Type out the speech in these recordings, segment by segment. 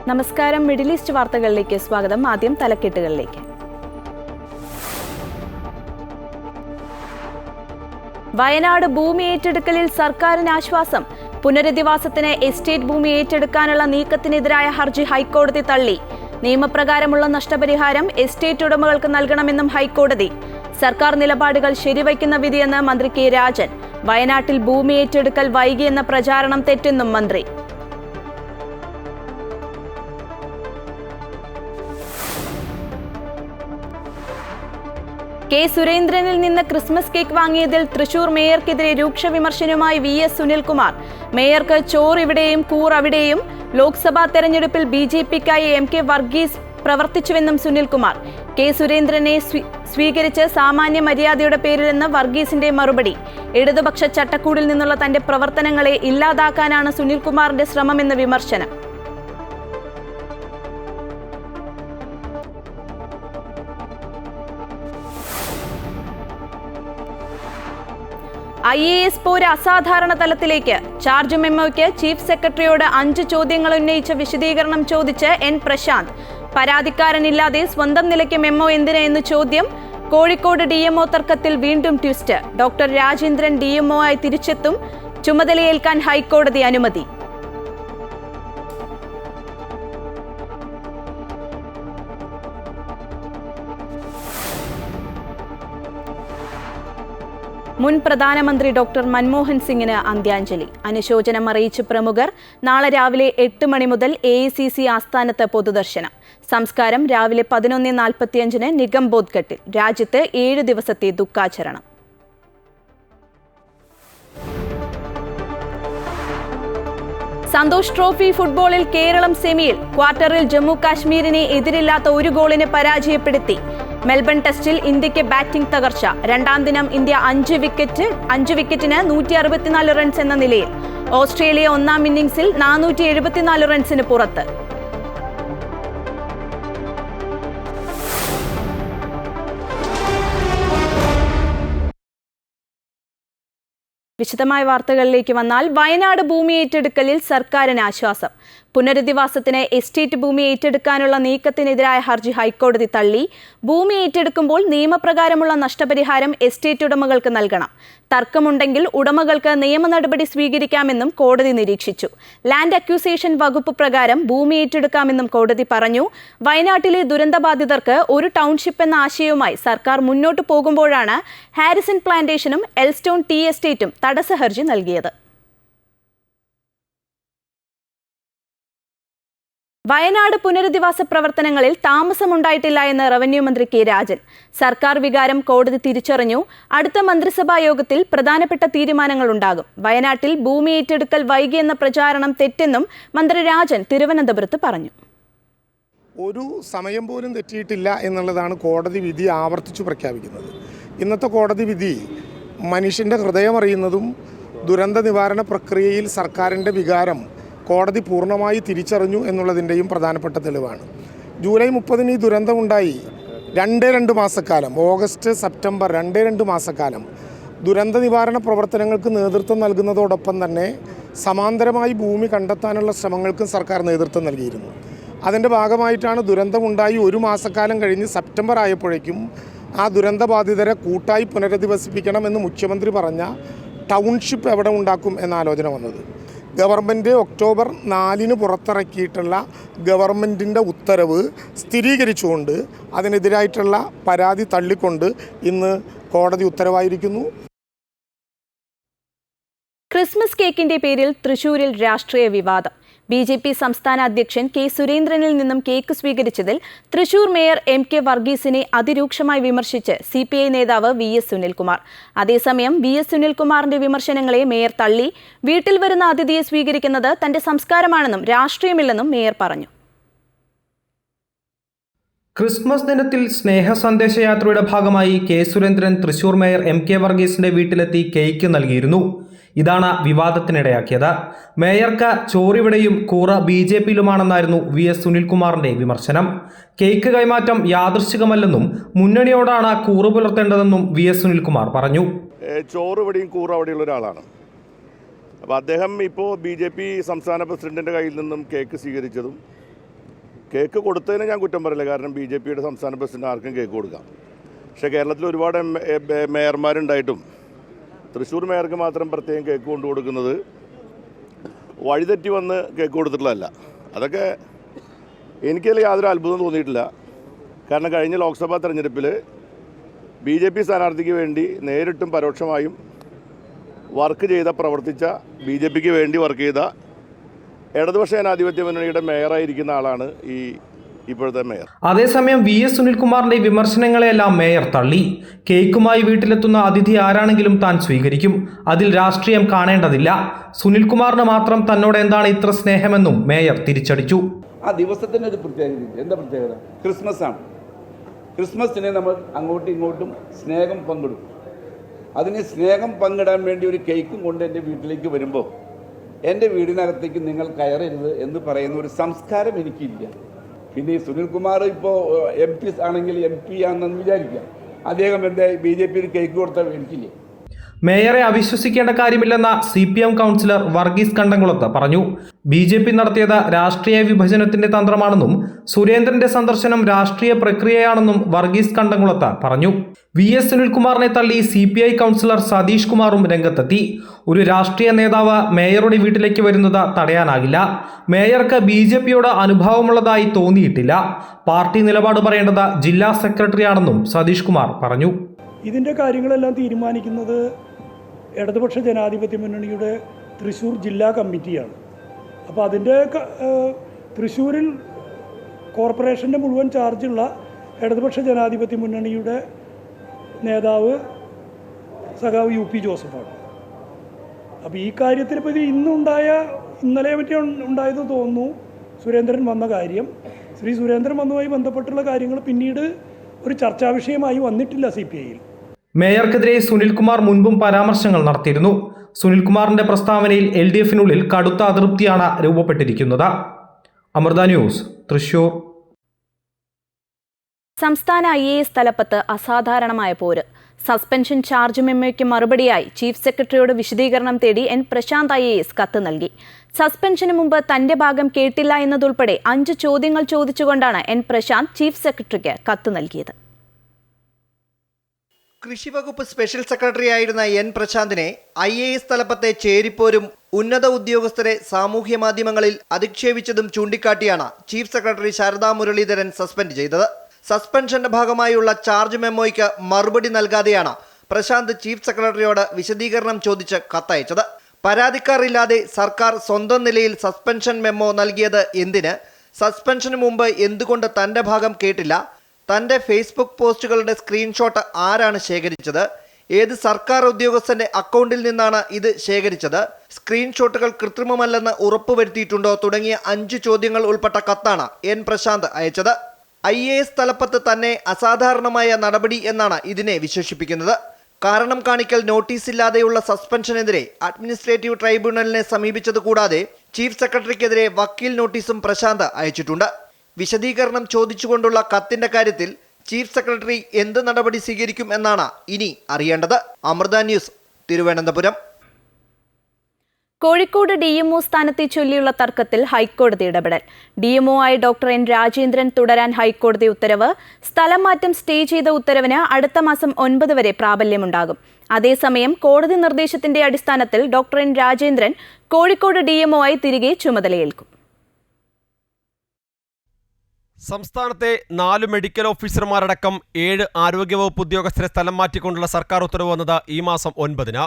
നമസ്കാരം. Middle east വാർത്തകളിലേക്ക് സ്വാഗതം. ആദ്യം തലക്കെട്ടുകളിലേക്ക്. വയനാട് ഭൂമി ഏറ്റെടുക്കലിൽ സർക്കാരിന് ആശ്വാസം. പുനരധിവാസത്തിന് എസ്റ്റേറ്റ് ഭൂമി ഏറ്റെടുക്കാനുള്ള നീക്കത്തിനെതിരായ ഹർജി ഹൈക്കോടതി തള്ളി. നിയമപ്രകാരമുള്ള നഷ്ടപരിഹാരം എസ്റ്റേറ്റ് ഉടമകൾക്ക് നൽകണമെന്നും ഹൈക്കോടതി. സർക്കാർ നിലപാടുകൾ ശരിവയ്ക്കുന്ന വിധിയെന്ന് മന്ത്രി കെ രാജൻ. വയനാട്ടിൽ ഭൂമി ഏറ്റെടുക്കൽ വൈകിയെന്ന പ്രചാരണം തെറ്റെന്നും മന്ത്രി. കെ സുരേന്ദ്രനിൽ നിന്ന് ക്രിസ്മസ് കേക്ക് വാങ്ങിയതിൽ തൃശൂർ മേയർക്കെതിരെ രൂക്ഷ വിമർശനവുമായി VS സുനിൽകുമാർ. മേയർക്ക് ചോറ് ഇവിടെയും കൂർ അവിടെയും. ലോക്സഭാ തെരഞ്ഞെടുപ്പിൽ BJPക്കായി MK വർഗീസ് പ്രവർത്തിച്ചുവെന്നും സുനിൽകുമാർ. കെ സുരേന്ദ്രനെ സ്വീകരിച്ച് സാമാന്യ മര്യാദയുടെ പേരിലെന്ന് വർഗീസിന്റെ മറുപടി. ഇടതുപക്ഷ ചട്ടക്കൂടിൽ നിന്നുള്ള തന്റെ പ്രവർത്തനങ്ങളെ ഇല്ലാതാക്കാനാണ് സുനിൽകുമാറിന്റെ ശ്രമമെന്ന് വിമർശനം. IAS പോര് അസാധാരണ തലത്തിലേക്ക്. ചാർജ് മെമ്മോയ്ക്ക് ചീഫ് സെക്രട്ടറിയോട് 5 ചോദ്യങ്ങൾ ഉന്നയിച്ച വിശദീകരണം ചോദിച്ച് N പ്രശാന്ത്. പരാതിക്കാരനില്ലാതെ സ്വന്തം നിലയ്ക്ക് മെമ്മോ എന്തിന് എന്ന് ചോദ്യം. കോഴിക്കോട് DMO തർക്കത്തിൽ വീണ്ടും ട്വിസ്റ്റ്. ഡോക്ടർ രാജേന്ദ്രൻ DMO ആയി തിരിച്ചെത്തും. ചുമതലയേൽക്കാൻ ഹൈക്കോടതി അനുമതി. മുൻ പ്രധാനമന്ത്രി ഡോക്ടർ മൻമോഹൻ സിംഗിന് അന്ത്യാഞ്ജലി. അനുശോചനം അറിയിച്ച് പ്രമുഖർ. നാളെ രാവിലെ 8 മണി മുതൽ AICC ആസ്ഥാനത്ത് പൊതുദർശനം. സംസ്കാരം രാവിലെ 11:45 നിഗംബോധ് ഘട്ടിൽ. രാജ്യത്ത് 7 ദിവസത്തെ ദുഃഖാചരണം. സന്തോഷ് ട്രോഫി ഫുട്ബോളിൽ കേരളം സെമിയിൽ. ക്വാർട്ടറിൽ ജമ്മു കാശ്മീരിനെ എതിരില്ലാത്ത 1 ഗോളിന് പരാജയപ്പെടുത്തി. മെൽബൺ ടെസ്റ്റിൽ ഇന്ത്യക്ക് ബാറ്റിംഗ് തകർച്ച. രണ്ടാം ദിനം ഇന്ത്യ 5 വിക്കറ്റിന് 164 റൺസ് എന്ന നിലയിൽ. ഓസ്ട്രേലിയ ഒന്നാം ഇന്നിംഗ്സിൽ 474 റൺസിന് പുറത്ത്. വിശദമായ വാർത്തകളിലേക്ക് വന്നാൽ, വയനാട് ഭൂമി ഏറ്റെടുക്കലിൽ സർക്കാരിന് ആശ്വാസം. പുനരധിവാസത്തിന് എസ്റ്റേറ്റ് ഭൂമി ഏറ്റെടുക്കാനുള്ള നീക്കത്തിനെതിരായ ഹർജി ഹൈക്കോടതി തള്ളി. ഭൂമി ഏറ്റെടുക്കുമ്പോൾ നിയമപ്രകാരമുള്ള നഷ്ടപരിഹാരം എസ്റ്റേറ്റ് ഉടമകൾക്ക് നൽകണം. തർക്കമുണ്ടെങ്കിൽ ഉടമകൾക്ക് നിയമ നടപടി സ്വീകരിക്കാമെന്നും കോടതി നിരീക്ഷിച്ചു. ലാൻഡ് അക്വിസിഷൻ വകുപ്പ് പ്രകാരം ഭൂമി ഏറ്റെടുക്കാമെന്നും കോടതി പറഞ്ഞു. വയനാട്ടിലെ ദുരന്തബാധിതർക്ക് ഒരു ടൗൺഷിപ്പ് എന്ന ആശയവുമായി സർക്കാർ മുന്നോട്ടു പോകുമ്പോഴാണ് ഹാരിസൺ പ്ലാന്റേഷനും എൽസ്റ്റോൺ ടീ എസ്റ്റേറ്റും തടസ്സ ഹർജി നൽകിയത്. വയനാട് പുനരധിവാസ പ്രവർത്തനങ്ങളിൽ താമസമുണ്ടായിട്ടില്ല എന്ന് റവന്യൂ മന്ത്രി കെ രാജൻ. സർക്കാർ വികാരം കോടതി തിരിച്ചറിഞ്ഞു. അടുത്ത മന്ത്രിസഭാ യോഗത്തിൽ പ്രധാനപ്പെട്ട തീരുമാനങ്ങൾ ഉണ്ടാകും. വയനാട്ടിൽ ഭൂമി ഏറ്റെടുക്കൽ വൈകിയെന്ന പ്രചാരണം തെറ്റെന്നും മന്ത്രി രാജൻ തിരുവനന്തപുരത്ത് പറഞ്ഞു. ഒരു സമയം പോലും തെറ്റിയിട്ടില്ല എന്നുള്ളതാണ് കോടതി വിധി ആവർത്തിച്ചു പ്രഖ്യാപിക്കുന്നത്. ഇന്നത്തെ കോടതി വിധി മനുഷ്യൻ്റെ ഹൃദയമറിയുന്നതും ദുരന്ത നിവാരണ പ്രക്രിയയിൽ സർക്കാരിൻ്റെ വികാരം കോടതി പൂർണ്ണമായി തിരിച്ചറിഞ്ഞു എന്നുള്ളതിൻ്റെയും പ്രധാനപ്പെട്ട തെളിവാണ്. ജൂലൈ 30 ഈ ദുരന്തമുണ്ടായി 2 മാസക്കാലം, ഓഗസ്റ്റ് സെപ്റ്റംബർ 2 മാസക്കാലം ദുരന്ത നിവാരണ പ്രവർത്തനങ്ങൾക്ക് നേതൃത്വം നൽകുന്നതോടൊപ്പം തന്നെ സമാന്തരമായി ഭൂമി കണ്ടെത്താനുള്ള ശ്രമങ്ങൾക്കും സർക്കാർ നേതൃത്വം നൽകിയിരുന്നു. അതിൻ്റെ ഭാഗമായിട്ടാണ് ദുരന്തമുണ്ടായി 1 മാസക്കാലം കഴിഞ്ഞ് സെപ്റ്റംബർ ആയപ്പോഴേക്കും ആ ദുരന്തബാധിതരെ കൂട്ടായി പുനരധിവസിപ്പിക്കണമെന്ന് മുഖ്യമന്ത്രി പറഞ്ഞ ടൗൺഷിപ്പ് എവിടെ ഉണ്ടാക്കും എന്ന ആലോചന വന്നത്. ഗവൺമെൻറ് ഒക്ടോബർ 4 പുറത്തിറക്കിയിട്ടുള്ള ഗവൺമെൻറ്റിൻ്റെ ഉത്തരവ് സ്ഥിരീകരിച്ചുകൊണ്ട് അതിനെതിരായിട്ടുള്ള പരാതി തള്ളിക്കൊണ്ട് ഇന്ന് കോടതി ഉത്തരവായിരിക്കുന്നു. ക്രിസ്മസ് കേക്കിന്റെ പേരിൽ തൃശൂരിൽ രാഷ്ട്രീയ വിവാദം. BJP സംസ്ഥാന അധ്യക്ഷൻ കെ സുരേന്ദ്രനിൽ നിന്നും കേക്ക് സ്വീകരിച്ചതിൽ തൃശൂർ മേയർ MK വർഗീസിനെ അതിരൂക്ഷമായി വിമർശിച്ച് CPI നേതാവ് VS സുനിൽകുമാർ. അതേസമയം VS സുനിൽകുമാറിന്റെ വിമർശനങ്ങളെ മേയർ തള്ളി. വീട്ടിൽ വരുന്ന അതിഥിയെ സ്വീകരിക്കുന്നത് തന്റെ സംസ്കാരമാണെന്നും രാഷ്ട്രീയമില്ലെന്നും മേയർ പറഞ്ഞു. ക്രിസ്മസ് ദിനത്തിൽ സ്നേഹ സന്ദേശയാത്രയുടെ ഭാഗമായി K Surendran Thrissur mayor MK വർഗീസിന്റെ വീട്ടിലെത്തി കേക്ക് നൽകിയിരുന്നു. ഇതാണ് വിവാദത്തിനിടയാക്കിയത്. മേയർക്ക് ചോറിവിടെയും കൂറ BJPയിലുമാണെന്നായിരുന്നു VS സുനിൽകുമാറിന്റെ വിമർശനം. കേക്ക് കൈമാറ്റം യാദൃശ്ചികമല്ലെന്നും മുന്നണിയോടാണ് കൂറ് പുലർത്തേണ്ടതെന്നും VS സുനിൽകുമാർ പറഞ്ഞു. ചോറിവിടെയും കൂറ അവിടെയുള്ള ഒരാളാണ്. അപ്പോൾ അദ്ദേഹം ഇപ്പോൾ BJP സംസ്ഥാന പ്രസിഡന്റിൻ്റെ കയ്യിൽ നിന്നും കേക്ക് സ്വീകരിച്ചതും കേക്ക് കൊടുത്തതിന് ഞാൻ കുറ്റം പറയില്ല, കാരണം BJPയുടെ സംസ്ഥാന പ്രസിഡന്റ് ആർക്കും കേക്ക് കൊടുക്കാം. പക്ഷേ കേരളത്തിൽ ഒരുപാട് മേയർമാരുണ്ടായിട്ടും തൃശ്ശൂർ മേയർക്ക് മാത്രം പ്രത്യേകം കേക്ക് കൊണ്ടു കൊടുക്കുന്നത് വഴിതെറ്റി വന്ന് കേക്ക് കൊടുത്തിട്ടുള്ളതല്ല. അതൊക്കെ എനിക്കതിൽ യാതൊരു അത്ഭുതം തോന്നിയിട്ടില്ല. കാരണം കഴിഞ്ഞ ലോക്സഭാ തെരഞ്ഞെടുപ്പിൽ BJP സ്ഥാനാർത്ഥിക്ക് വേണ്ടി നേരിട്ടും പരോക്ഷമായും പ്രവർത്തിച്ച BJPക്ക് വേണ്ടി വർക്ക് ചെയ്ത ഇടതുപക്ഷ ജനാധിപത്യ മുന്നണിയുടെ മേയറായിരിക്കുന്ന ആളാണ് ഇപ്പോഴത്തെ മേയർ. അതേസമയം VS സുനിൽകുമാറിന്റെ വിമർശനങ്ങളെല്ലാം മേയർ തള്ളി. കേക്കുമായി വീട്ടിലെത്തുന്ന അതിഥി ആരാണെങ്കിലും താൻ സ്വീകരിക്കും, അതിൽ രാഷ്ട്രീയം കാണേണ്ടതില്ല. സുനിൽകുമാറിന് മാത്രം തന്നോട് എന്താണ് ഇത്ര സ്നേഹമെന്നും മേയർ തിരിച്ചടിച്ചു. ആ ദിവസത്തിന് ഒരു പ്രത്യേകത. എന്താ പ്രത്യേകത? ക്രിസ്മസ് ആണ്. ക്രിസ്മസിന് നമ്മൾ അങ്ങോട്ടും ഇങ്ങോട്ടും സ്നേഹം പങ്കിടും. അതിന് സ്നേഹം പങ്കിടാൻ വേണ്ടി ഒരു കേക്കും കൊണ്ട് എൻ്റെ വീട്ടിലേക്ക് വരുമ്പോൾ എൻ്റെ വീടിനകത്തേക്ക് നിങ്ങൾ കയറരുത് എന്ന് പറയുന്ന ഒരു സംസ്കാരം എനിക്കില്ല. പിന്നെ ഈ സുനിൽകുമാർ ഇപ്പോൾ MP ആണെങ്കിൽ MP ആണെന്ന് വിചാരിക്കുക, അദ്ദേഹം എൻ്റെ BJP കേക്ക് കൊടുത്താൽ എനിക്കില്ലേ? മേയറെ അവിശ്വസിക്കേണ്ട കാര്യമില്ലെന്ന CPM കൗൺസിലർ വർഗീസ് കണ്ടംകുളത്ത് പറഞ്ഞു. BJP നടത്തിയത് രാഷ്ട്രീയ വിഭജനത്തിന്റെ തന്ത്രമാണെന്നും സുരേന്ദ്രന്റെ സന്ദർശനം രാഷ്ട്രീയ പ്രക്രിയയാണെന്നും വർഗീസ് കണ്ടംകുളത്ത് പറഞ്ഞു. VS സുനിൽകുമാറിനെ തള്ളി CPI കൗൺസിലർ സതീഷ് കുമാറും രംഗത്തെത്തി. ഒരു രാഷ്ട്രീയ നേതാവ് മേയറുടെ വീട്ടിലേക്ക് വരുന്നത് തടയാനാകില്ല. മേയർക്ക് BJPയോട് അനുഭാവമുള്ളതായി തോന്നിയിട്ടില്ല. പാർട്ടി നിലപാട് പറയേണ്ടത് ജില്ലാ സെക്രട്ടറിയാണെന്നും സതീഷ് കുമാർ പറഞ്ഞു. ഇതിൻ്റെ കാര്യങ്ങളെല്ലാം തീരുമാനിക്കുന്നത് ഇടതുപക്ഷ ജനാധിപത്യ മുന്നണിയുടെ തൃശ്ശൂർ ജില്ലാ കമ്മിറ്റിയാണ്. അപ്പോൾ അതിൻ്റെ തൃശ്ശൂരിൽ കോർപ്പറേഷൻ്റെ മുഴുവൻ ചാർജുള്ള ഇടതുപക്ഷ ജനാധിപത്യ മുന്നണിയുടെ നേതാവ് സഖാവ് UP ജോസഫാണ്. അപ്പോൾ ഈ കാര്യത്തിൽ ഇപ്പോൾ ഇത് ഇന്നലെ പറ്റി ഉണ്ടായത് തോന്നുന്നു സുരേന്ദ്രൻ വന്ന കാര്യം. ശ്രീ സുരേന്ദ്രൻ വന്നതുമായി ബന്ധപ്പെട്ടുള്ള കാര്യങ്ങൾ പിന്നീട് ഒരു ചർച്ചാ വിഷയമായി വന്നിട്ടില്ല CPIയിൽ. മേയർക്കെതിരെ സുനിൽകുമാർ മുൻപും പരാമർശങ്ങൾ നടത്തിയിരുന്നു. സുനിൽകുമാറിന്റെ പ്രസ്താവനയിൽ LDFനുള്ളിൽ കടുത്ത അതൃപ്തിയാണ് രൂപപ്പെട്ടിരിക്കുന്നത്. അമൃത ന്യൂസ്, തൃശൂർ. സംസ്ഥാന IAS തലപ്പത്ത് അസാധാരണമായ പോര്. സസ്പെൻഷൻ ചാർജ് മെമ്മോയ്ക്ക് മറുപടിയായി ചീഫ് സെക്രട്ടറിയോട് വിശദീകരണം തേടി N പ്രശാന്ത് IAS കത്ത് നൽകി. സസ്പെൻഷന് മുമ്പ് തന്റെ ഭാഗം കേട്ടില്ല എന്നതുൾപ്പെടെ 5 ചോദ്യങ്ങൾ ചോദിച്ചുകൊണ്ടാണ് N പ്രശാന്ത് ചീഫ് സെക്രട്ടറിക്ക് കത്ത് നൽകിയത്. കൃഷിവകുപ്പ് സ്പെഷ്യൽ സെക്രട്ടറിയായിരുന്ന N പ്രശാന്തിനെ IAS തലപ്പത്തെ ചേരിപ്പോരും ഉന്നത ഉദ്യോഗസ്ഥരെ സാമൂഹ്യ മാധ്യമങ്ങളിൽ അധിക്ഷേപിച്ചതും ചൂണ്ടിക്കാട്ടിയാണ് chief secretary Sharada Muraleedharan suspend ചെയ്തത്. സസ്പെൻഷന്റെ ഭാഗമായുള്ള ചാർജ് മെമ്മോയ്ക്ക് മറുപടി നൽകാതെയാണ് പ്രശാന്ത് ചീഫ് സെക്രട്ടറിയോട് വിശദീകരണം ചോദിച്ച് കത്തയച്ചത്. പരാതിക്കാരില്ലാതെ സർക്കാർ സ്വന്തം നിലയിൽ സസ്പെൻഷൻ മെമ്മോ നൽകിയത് എന്തിന്? സസ്പെൻഷന് മുമ്പ് എന്തുകൊണ്ട് തന്റെ ഭാഗം കേട്ടില്ല? തന്റെ ഫേസ്ബുക്ക് പോസ്റ്റുകളുടെ സ്ക്രീൻഷോട്ട് ആരാണ് ശേഖരിച്ചത്? ഏത് സർക്കാർ ഉദ്യോഗസ്ഥന്റെ അക്കൗണ്ടിൽ നിന്നാണ് ഇത് ശേഖരിച്ചത്? സ്ക്രീൻഷോട്ടുകൾ കൃത്രിമമല്ലെന്ന് ഉറപ്പുവരുത്തിയിട്ടുണ്ടോ? തുടങ്ങിയ 5 ചോദ്യങ്ങൾ ഉൾപ്പെട്ട കത്താണ് N പ്രശാന്ത് അയച്ചത്. IAS തലപ്പത്ത് തന്നെ അസാധാരണമായ നടപടി എന്നാണ് ഇതിനെ വിശേഷിപ്പിക്കുന്നത്. കാരണം കാണിക്കൽ നോട്ടീസില്ലാതെയുള്ള സസ്പെൻഷനെതിരെ അഡ്മിനിസ്ട്രേറ്റീവ് ട്രൈബ്യൂണലിനെ സമീപിച്ചത് കൂടാതെ ചീഫ് സെക്രട്ടറിക്കെതിരെ വക്കീൽ നോട്ടീസും പ്രശാന്ത് അയച്ചിട്ടുണ്ട്. വിശദീകരണം ചോദിച്ചുകൊണ്ടുള്ള കത്തിന്റെ കാര്യത്തിൽ ചീഫ് സെക്രട്ടറി എന്ത് നടപടി സ്വീകരിക്കും എന്നാണ് ഇനി അറിയേണ്ടത്. അമൃത ന്യൂസ്, തിരുവനന്തപുരം. കോഴിക്കോട് DMO സ്ഥാനത്തെ ചൊല്ലിയുള്ള തർക്കത്തിൽ ഹൈക്കോടതി ഇടപെടൽ. DMO ആയി ഡോക്ടർ N രാജേന്ദ്രൻ തുടരാൻ ഹൈക്കോടതി ഉത്തരവ്. സ്ഥലം മാറ്റം സ്റ്റേ ചെയ്ത ഉത്തരവിന് അടുത്ത മാസം 9 വരെ പ്രാബല്യമുണ്ടാകും. അതേസമയം കോടതി നിർദ്ദേശത്തിന്റെ അടിസ്ഥാനത്തിൽ doctor N Rajendran Kozhikode DMO ആയി തിരികെ ചുമതലയേൽക്കും. സംസ്ഥാനത്തെ 4 മെഡിക്കൽ ഓഫീസർമാരടക്കം 7 ആരോഗ്യവകുപ്പ് ഉദ്യോഗസ്ഥരെ സ്ഥലം മാറ്റിക്കൊണ്ടുള്ള സർക്കാർ ഉത്തരവ് വന്നത് ഈ മാസം 9-ന്.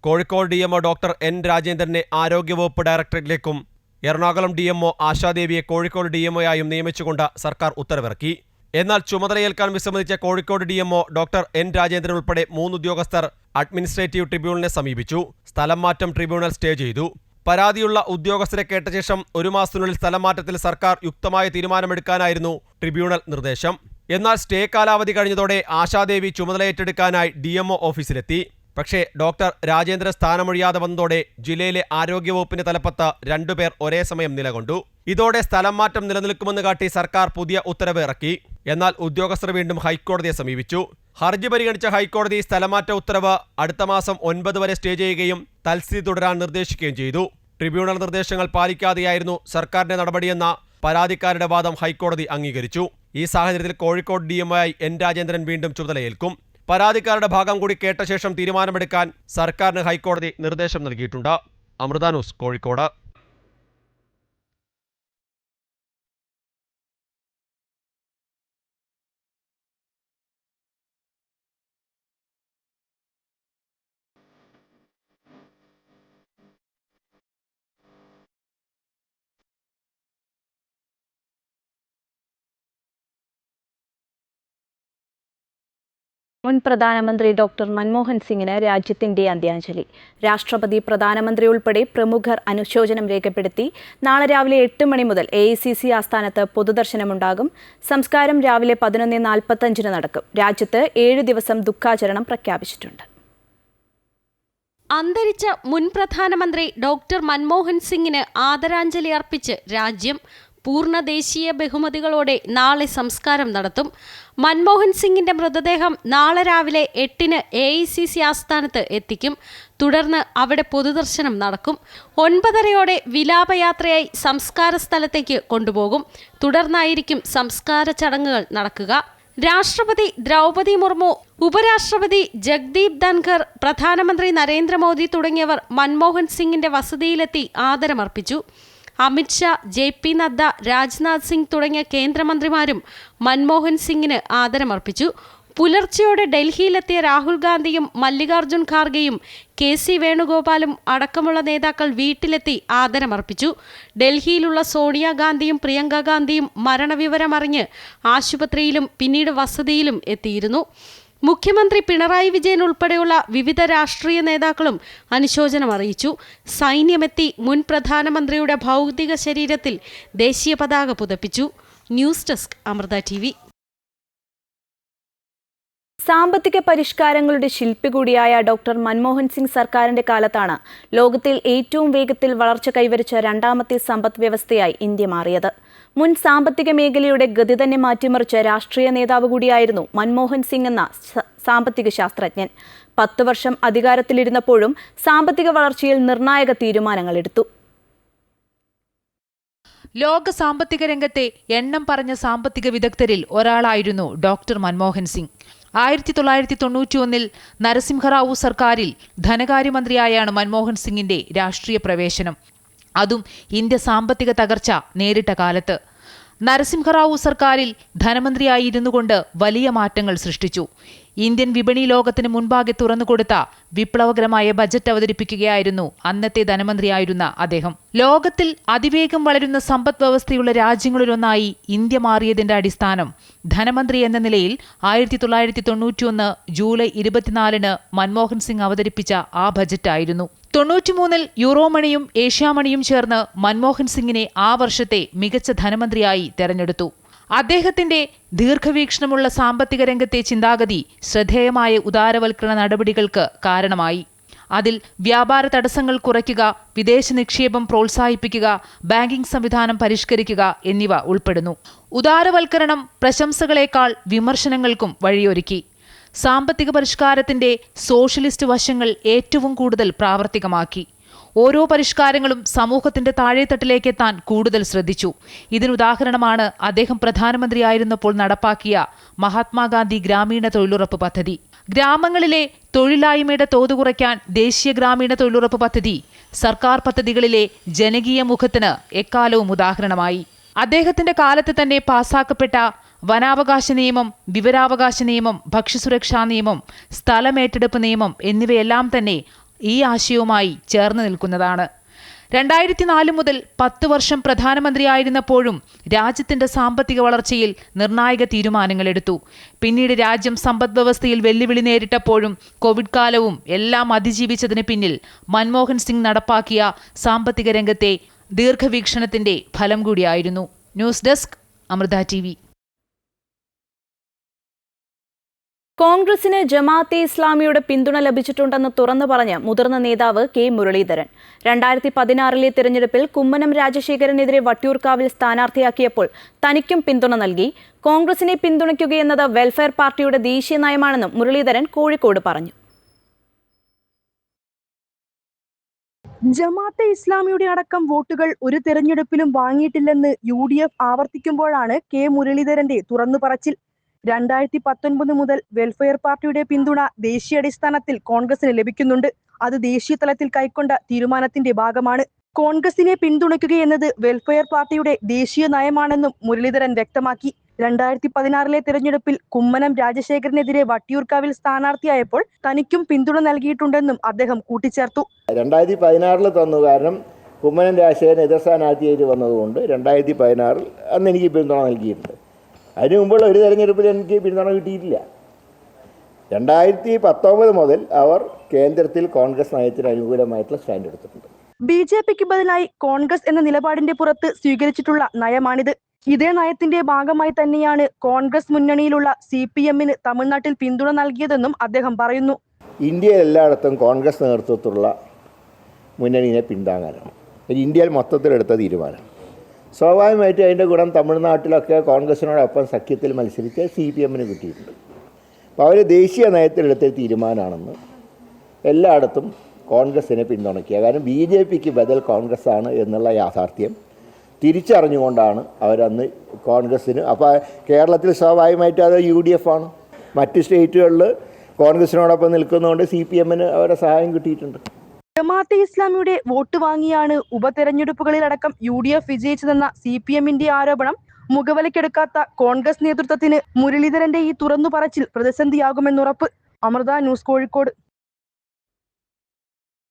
കോഴിക്കോട് DMO ഡോക്ടർ N രാജേന്ദ്രനെ ആരോഗ്യവകുപ്പ് ഡയറക്ടറേറ്റിലേക്കും എറണാകുളം DMO ആശാദേവിയെ കോഴിക്കോട് DMOയായും നിയമിച്ചുകൊണ്ട് സർക്കാർ ഉത്തരവിറക്കി. എന്നാൽ ചുമതലയേൽക്കാൻ വിസമ്മതിച്ച Kozhikode DMO doctor N Rajendran ഉൾപ്പെടെ 3 ഉദ്യോഗസ്ഥർ അഡ്മിനിസ്ട്രേറ്റീവ് ട്രിബ്യൂണലിനെ സമീപിച്ചു. സ്ഥലം മാറ്റം ട്രിബ്യൂണൽ സ്റ്റേ ചെയ്തു. പരാതിയുള്ള ഉദ്യോഗസ്ഥരെ കേട്ട ശേഷം 1 മാസത്തിനുള്ളിൽ സ്ഥലം മാറ്റത്തിൽ സർക്കാർ യുക്തമായ തീരുമാനമെടുക്കാനായിരുന്നു ട്രിബ്യൂണൽ നിർദ്ദേശം. എന്നാൽ സ്റ്റേ കാലാവധി കഴിഞ്ഞതോടെ ആശാദേവി ചുമതലയേറ്റെടുക്കാനായി DMO ഓഫീസിലെത്തി. പക്ഷേ ഡോക്ടർ രാജേന്ദ്രൻ സ്ഥാനമൊഴിയാതെ വന്നതോടെ ജില്ലയിലെ ആരോഗ്യവകുപ്പിന്റെ തലപ്പത്ത് 2 പേർ ഒരേ സമയം നിലകൊണ്ടു. ഇതോടെ സ്ഥലം മാറ്റം നിലനിൽക്കുമെന്ന് കാട്ടി സർക്കാർ പുതിയ ഉത്തരവ് ഇറക്കി. എന്നാൽ ഉദ്യോഗസ്ഥർ വീണ്ടും ഹൈക്കോടതിയെ സമീപിച്ചു. ഹർജി പരിഗണിച്ച ഹൈക്കോടതി സ്ഥലമാറ്റ ഉത്തരവ് അടുത്ത മാസം 9 വരെ സ്റ്റേ ചെയ്യുകയും തൽസ്ഥിതി തുടരാൻ നിർദ്ദേശിക്കുകയും ചെയ്തു. ട്രിബ്യൂണൽ നിർദ്ദേശങ്ങൾ പാലിക്കാതെയായിരുന്നു സർക്കാരിന്റെ നടപടിയെന്ന പരാതിക്കാരുടെ വാദം ഹൈക്കോടതി അംഗീകരിച്ചു. ഈ സാഹചര്യത്തിൽ കോഴിക്കോട് DMO എൻ രാജേന്ദ്രൻ വീണ്ടും ചുമതലയേൽക്കും. പരാതിക്കാരുടെ ഭാഗം കൂടി കേട്ട ശേഷം തീരുമാനമെടുക്കാൻ സർക്കാരിന് ഹൈക്കോടതി നിർദ്ദേശം നൽകിയിട്ടുണ്ട്. അമൃത ന്യൂസ്, കോഴിക്കോട്. മുൻ പ്രധാനമന്ത്രി ഡോക്ടർ മൻമോഹൻ സിംഗിന് രാജ്യത്തിന്റെ അന്ത്യാഞ്ജലി. രാഷ്ട്രപതി, പ്രധാനമന്ത്രി ഉൾപ്പെടെ പ്രമുഖർ അനുശോചനം രേഖപ്പെടുത്തി. നാളെ രാവിലെ 8 മണി മുതൽ AICC ആസ്ഥാനത്ത് പൊതുദർശനമുണ്ടാകും. സംസ്കാരം രാവിലെ 11:45 നടക്കും. രാജ്യത്ത് 7 ദിവസം ദുഃഖാചരണം പ്രഖ്യാപിച്ചിട്ടുണ്ട്. അന്തരിച്ച മുൻ പ്രധാനമന്ത്രി ഡോക്ടർ മൻമോഹൻ സിംഗിന് ആദരാഞ്ജലി അർപ്പിച്ച് രാജ്യം. പൂർണ്ണ ദേശീയ ബഹുമതികളോടെ നാളെ സംസ്കാരം നടത്തും. മൻമോഹൻ സിംഗിന്റെ മൃതദേഹം നാളെ രാവിലെ 8-ന് AICC ആസ്ഥാനത്ത് എത്തിക്കും. തുടർന്ന് അവിടെ പൊതുദർശനം നടക്കും. 9:30-ഓടെ വിലാപയാത്രയായി സംസ്കാര സ്ഥലത്തേക്ക് കൊണ്ടുപോകും. തുടർന്നായിരിക്കും സംസ്കാര ചടങ്ങുകൾ നടക്കുക. രാഷ്ട്രപതി ദ്രൗപദി മുർമു, ഉപരാഷ്ട്രപതി ജഗ്ദീപ് ധൻഖർ, പ്രധാനമന്ത്രി നരേന്ദ്രമോദി തുടങ്ങിയവർ മൻമോഹൻ സിംഗിന്റെ വസതിയിലെത്തി ആദരമർപ്പിച്ചു. അമിത്ഷാ, JP നദ്ദ, രാജ്നാഥ് സിംഗ് തുടങ്ങിയ കേന്ദ്രമന്ത്രിമാരും മൻമോഹൻ സിംഗിന് ആദരമർപ്പിച്ചു. പുലർച്ചെയോടെ ഡൽഹിയിലെത്തിയ രാഹുൽ ഗാന്ധിയും മല്ലികാർജുൻ ഖാർഗെയും KC വേണുഗോപാലും അടക്കമുള്ള നേതാക്കൾ വീട്ടിലെത്തി ആദരമർപ്പിച്ചു. ഡൽഹിയിലുള്ള സോണിയാഗാന്ധിയും പ്രിയങ്ക ഗാന്ധിയും മരണവിവരമറിഞ്ഞ് ആശുപത്രിയിലും പിന്നീട് വസതിയിലും എത്തിയിരുന്നു. മുഖ്യമന്ത്രി പിണറായി വിജയൻ ഉൾപ്പെടെയുള്ള വിവിധ രാഷ്ട്രീയ നേതാക്കളും അനുശോചനം അറിയിച്ചു. സൈന്യമെത്തി മുൻ പ്രധാനമന്ത്രിയുടെ ഭൗതിക ശരീരത്തിൽ ദേശീയ പതാക പുതപ്പിച്ചു. News desk, Amrita TV. സാമ്പത്തിക പരിഷ്കാരങ്ങളുടെ ശില്പി കൂടിയായ ഡോക്ടർ മൻമോഹൻ സിംഗ് സർക്കാരിന്റെ കാലത്താണ് ലോകത്തിൽ ഏറ്റവും വേഗത്തിൽ വളർച്ച കൈവരിച്ച രണ്ടാമത്തെ സമ്പദ് വ്യവസ്ഥയായി ഇന്ത്യ മാറിയത്. മുൻ സാമ്പത്തിക മേഖലയുടെ ഗതി തന്നെ മാറ്റിമറിച്ച രാഷ്ട്രീയ നേതാവ് കൂടിയായിരുന്നു മൻമോഹൻ സിംഗ് എന്ന സാമ്പത്തിക ശാസ്ത്രജ്ഞൻ. 10 വർഷം അധികാരത്തിലിരുന്നപ്പോഴും സാമ്പത്തിക വളർച്ചയിൽ നിർണായക തീരുമാനങ്ങളെടുത്തു. ലോക സാമ്പത്തിക രംഗത്തെ എണ്ണം പറഞ്ഞ സാമ്പത്തിക വിദഗ്ധരിൽ ഒരാളായിരുന്നു ഡോക്ടർ മൻമോഹൻ സിംഗ്. 1991-ൽ നരസിംഹറാവു സർക്കാരിൽ ധനകാര്യമന്ത്രിയായാണ് മൻമോഹൻ സിംഗിന്റെ രാഷ്ട്രീയ പ്രവേശനം. അതും ഇന്ത്യ സാമ്പത്തിക തകർച്ച നേരിട്ട കാലത്ത്. നരസിംഹറാവു സർക്കാരിൽ ധനമന്ത്രിയായിരുന്നു കൊണ്ട് വലിയ മാറ്റങ്ങൾ സൃഷ്ടിച്ചു. ഇന്ത്യൻ വിപണി ലോകത്തിന് മുൻപാകെ തുറന്നുകൊടുത്ത വിപ്ലവകരമായ ബജറ്റ് അവതരിപ്പിക്കുകയായിരുന്നു അന്നത്തെ ധനമന്ത്രിയായിരുന്ന അദ്ദേഹം. ലോകത്തിൽ അതിവേഗം വളരുന്ന സമ്പദ് വ്യവസ്ഥയുള്ള രാജ്യങ്ങളിലൊന്നായി ഇന്ത്യ മാറിയതിന്റെ അടിസ്ഥാനം ധനമന്ത്രി എന്ന നിലയിൽ 1991 ജൂലൈ 24-ന് മൻമോഹൻ സിംഗ് അവതരിപ്പിച്ച ആ ബജറ്റായിരുന്നു. 93-ൽ യൂറോമണിയും ഏഷ്യാമണിയും ചേർന്ന് മൻമോഹൻ സിംഗിനെ ആ വർഷത്തെ മികച്ച ധനമന്ത്രിയായി തെരഞ്ഞെടുത്തു. അദ്ദേഹത്തിന്റെ ദീർഘവീക്ഷണമുള്ള സാമ്പത്തിക രംഗത്തെ ചിന്താഗതി ശ്രദ്ധേയമായ ഉദാരവൽക്കരണ നടപടികൾക്ക് കാരണമായി. അതിൽ വ്യാപാര തടസ്സങ്ങൾ കുറയ്ക്കുക, വിദേശ നിക്ഷേപം പ്രോത്സാഹിപ്പിക്കുക, ബാങ്കിംഗ് സംവിധാനം പരിഷ്കരിക്കുക എന്നിവ ഉൾപ്പെടുന്നു. ഉദാരവൽക്കരണം പ്രശംസകളേക്കാൾ വിമർശനങ്ങൾക്കും വഴിയൊരുക്കി. സാമ്പത്തിക പരിഷ്കാരത്തിന്റെ സോഷ്യലിസ്റ്റ് വശങ്ങൾ ഏറ്റവും കൂടുതൽ പ്രാവർത്തികമാക്കി. ഓരോ പരിഷ്കാരങ്ങളും സമൂഹത്തിന്റെ താഴെത്തട്ടിലേക്ക് എത്താൻ കൂടുതൽ ശ്രദ്ധിച്ചു. ഇതിനുദാഹരണമാണ് അദ്ദേഹം പ്രധാനമന്ത്രിയായിരുന്നപ്പോൾ നടപ്പാക്കിയ മഹാത്മാഗാന്ധി ഗ്രാമീണ തൊഴിലുറപ്പ് പദ്ധതി. ഗ്രാമങ്ങളിലെ തൊഴിലില്ലായ്മയുടെ തോത് കുറയ്ക്കാൻ ദേശീയ ഗ്രാമീണ തൊഴിലുറപ്പ് പദ്ധതി സർക്കാർ പദ്ധതികളിലെ ജനകീയ മുഖത്തിന് എക്കാലവും ഉദാഹരണമായി. അദ്ദേഹത്തിന്റെ കാലത്ത് തന്നെ പാസാക്കപ്പെട്ട വനാവകാശ നിയമം, വിവരാവകാശ നിയമം, ഭക്ഷ്യസുരക്ഷാ നിയമം, സ്ഥലമേറ്റെടുപ്പ് നിയമം എന്നിവയെല്ലാം തന്നെ ഈ ആശയവുമായി ചേർന്ന് നിൽക്കുന്നതാണ്. 2004 മുതൽ 10 വർഷം പ്രധാനമന്ത്രിയായിരുന്നപ്പോഴും രാജ്യത്തിന്റെ സാമ്പത്തിക വളർച്ചയിൽ നിർണായക തീരുമാനങ്ങളെടുത്തു. പിന്നീട് രാജ്യം സമ്പദ് വ്യവസ്ഥയിൽ വെല്ലുവിളി നേരിട്ടപ്പോഴും കോവിഡ് കാലവും എല്ലാം അതിജീവിച്ചതിന് പിന്നിൽ മൻമോഹൻ സിംഗ് നടപ്പാക്കിയ സാമ്പത്തിക രംഗത്തെ ദീർഘവീക്ഷണത്തിന്റെ ഫലം കൂടിയായിരുന്നു. News desk, Amrita TV. കോൺഗ്രസിന് ജമാഅത്തെ ഇസ്ലാമിയുടെ പിന്തുണ ലഭിച്ചിട്ടുണ്ടെന്ന് തുറന്നു പറഞ്ഞ മുതിർന്ന നേതാവ് K. മുരളീധരൻ 2016-ലെ തിരഞ്ഞെടുപ്പിൽ കുമ്മനം രാജശേഖരനെതിരെ വട്ടിയൂർക്കാവിൽ സ്ഥാനാർത്ഥിയാക്കിയപ്പോൾ തനിക്കും പിന്തുണ നൽകി. കോൺഗ്രസിനെ പിന്തുണയ്ക്കുകയെന്നത് വെൽഫെയർ പാർട്ടിയുടെ ദേശീയ നയമാണെന്നും മുരളീധരൻ കോഴിക്കോട് പറഞ്ഞു. ജമാഅത്തെ ഇസ്ലാമിയുടെ അടക്കം വോട്ടുകൾ ഒരു തെരഞ്ഞെടുപ്പിലും വാങ്ങിയിട്ടില്ലെന്ന് UDF ആവർത്തിക്കുമ്പോഴാണ് കെ മുരളീധരന്റെ തുറന്നു പറച്ചിൽ. 2019 മുതൽ വെൽഫെയർ പാർട്ടിയുടെ പിന്തുണ ദേശീയാടിസ്ഥാനത്തിൽ കോൺഗ്രസിന് ലഭിക്കുന്നുണ്ട്. അത് ദേശീയ തലത്തിൽ കൈക്കൊണ്ട തീരുമാനത്തിന്റെ ഭാഗമാണ്. കോൺഗ്രസിനെ പിന്തുണയ്ക്കുകയെന്നത് വെൽഫെയർ പാർട്ടിയുടെ ദേശീയ നയമാണെന്നും മുരളീധരൻ വ്യക്തമാക്കി. 2016 തെരഞ്ഞെടുപ്പിൽ കുമ്മനം രാജശേഖരനെതിരെ വട്ടിയൂർക്കാവിൽ സ്ഥാനാർത്ഥിയായപ്പോൾ തനിക്കും പിന്തുണ നൽകിയിട്ടുണ്ടെന്നും അദ്ദേഹം കൂട്ടിച്ചേർത്തു. 2016 തന്നു, കാരണം കുമ്മനം രാജശേഖരൻ എതിർ സ്ഥാനാർത്ഥിയായിട്ട് വന്നതുകൊണ്ട് 2016 അന്ന് എനിക്ക് പിന്തുണ നൽകിയിട്ടുണ്ട്. അതിനു മുമ്പുള്ള ഒരു തെരഞ്ഞെടുപ്പിൽ എനിക്ക് പിന്തുണ കിട്ടിയിട്ടില്ല. 2019 മുതൽ അവർ കേന്ദ്രത്തിൽ കോൺഗ്രസ് നയത്തിന് അനുകൂലമായിട്ടുള്ള സ്റ്റാൻഡ് എടുത്തിട്ടുണ്ട്. BJPക്ക് ബദലായി കോൺഗ്രസ് എന്ന നിലപാടിന്റെ പുറത്ത് സ്വീകരിച്ചിട്ടുള്ള നയമാണിത്. ഇതേ നയത്തിന്റെ ഭാഗമായി തന്നെയാണ് കോൺഗ്രസ് മുന്നണിയിലുള്ള CPMന് തമിഴ്നാട്ടിൽ പിന്തുണ നൽകിയതെന്നും അദ്ദേഹം പറയുന്നു. ഇന്ത്യയിൽ എല്ലായിടത്തും കോൺഗ്രസ് നേതൃത്വത്തിലുള്ള മുന്നണിയെ പിന്താങ്ങാനാണ് ഇന്ത്യയിൽ മൊത്തത്തിലെടുത്ത തീരുമാനം. സ്വാഭാവികമായിട്ടും അതിൻ്റെ ഗുണം തമിഴ്നാട്ടിലൊക്കെ കോൺഗ്രസിനോടൊപ്പം സഖ്യത്തിൽ മത്സരിച്ച് CPMന് കിട്ടിയിട്ടുണ്ട്. അപ്പോൾ അവർ ദേശീയ നയത്തിലെടുത്ത തീരുമാനമാണെന്ന് എല്ലായിടത്തും കോൺഗ്രസിനെ പിന്തുണയ്ക്കുക. കാരണം BJPക്ക് ബദൽ കോൺഗ്രസ് ആണ് എന്നുള്ള യാഥാർത്ഥ്യം തിരിച്ചറിഞ്ഞുകൊണ്ടാണ് അവരന്ന് കോൺഗ്രസ്സിന്. അപ്പോൾ കേരളത്തിൽ സ്വാഭാവികമായിട്ടും അത് UDF ആണ്. മറ്റ് സ്റ്റേറ്റുകളിൽ കോൺഗ്രസിനോടൊപ്പം നിൽക്കുന്നതുകൊണ്ട് CPMന് അവരുടെ സഹായം കിട്ടിയിട്ടുണ്ട്. ജമാഅത്തെ ഇസ്ലാമിയുടെ വോട്ട് വാങ്ങിയാണ് ഉപതെരഞ്ഞെടുപ്പുകളിലടക്കം UDF വിജയിച്ചതെന്ന CPMന്റെ ആരോപണം മുഖവിലക്കെടുക്കാത്ത കോൺഗ്രസ് നേതൃത്വത്തിന് മുരളീധരന്റെ ഈ തുറന്നു പറച്ചിൽ പ്രതിസന്ധിയാകുമെന്നുറപ്പ്. അമൃത ന്യൂസ്, കോഴിക്കോട്.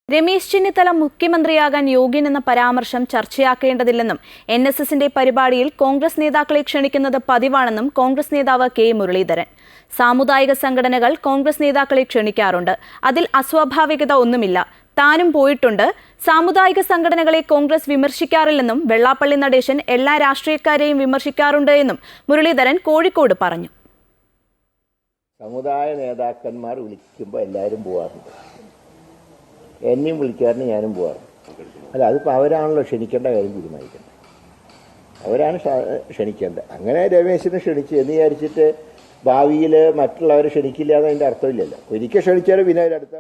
രമേശ് ചെന്നിത്തല മുഖ്യമന്ത്രിയാകാൻ യോഗ്യനെന്ന പരാമർശം ചർച്ചയാക്കേണ്ടതില്ലെന്നും NSSന്റെ പരിപാടിയിൽ കോൺഗ്രസ് നേതാക്കളെ ക്ഷണിക്കുന്നത് പതിവാണെന്നും കോൺഗ്രസ് നേതാവ് കെ മുരളീധരൻ. സാമുദായിക സംഘടനകൾ കോൺഗ്രസ് നേതാക്കളെ ക്ഷണിക്കാറുണ്ട്. അതിൽ അസ്വാഭാവികത ഒന്നുമില്ല. താനും പോയിട്ടുണ്ട്. സാമുദായിക സംഘടനകളെ കോൺഗ്രസ് വിമർശിക്കാറില്ലെന്നും വെള്ളാപ്പള്ളി നടേശൻ എല്ലാ രാഷ്ട്രീയക്കാരെയും വിമർശിക്കാറുണ്ട് എന്നും മുരളീധരൻ കോഴിക്കോട് പറഞ്ഞു. സമുദായ നേതാക്കന്മാർ വിളിക്കുമ്പോൾ എല്ലാവരും പോകാറുണ്ട്. എന്നെയും വിളിക്കാറുണ്ട്, ഞാനും പോകാറുണ്ട്. അല്ല, അതിപ്പോൾ അവരാണല്ലോ ക്ഷണിക്കേണ്ട കാര്യം തീരുമാനിക്കേണ്ടത്. അവരാണ് ക്ഷണിക്കേണ്ടത്. അങ്ങനെ രമേശിനെ ക്ഷണിച്ച് എന്ന് വിചാരിച്ചിട്ട് ഭാവിയിൽ മറ്റുള്ളവരെ ക്ഷണിക്കില്ല എന്നതിൻ്റെ അർത്ഥമില്ലല്ലോ. ഒരിക്കൽ ക്ഷണിച്ചാൽ പിന്നെ അവരടുത്ത.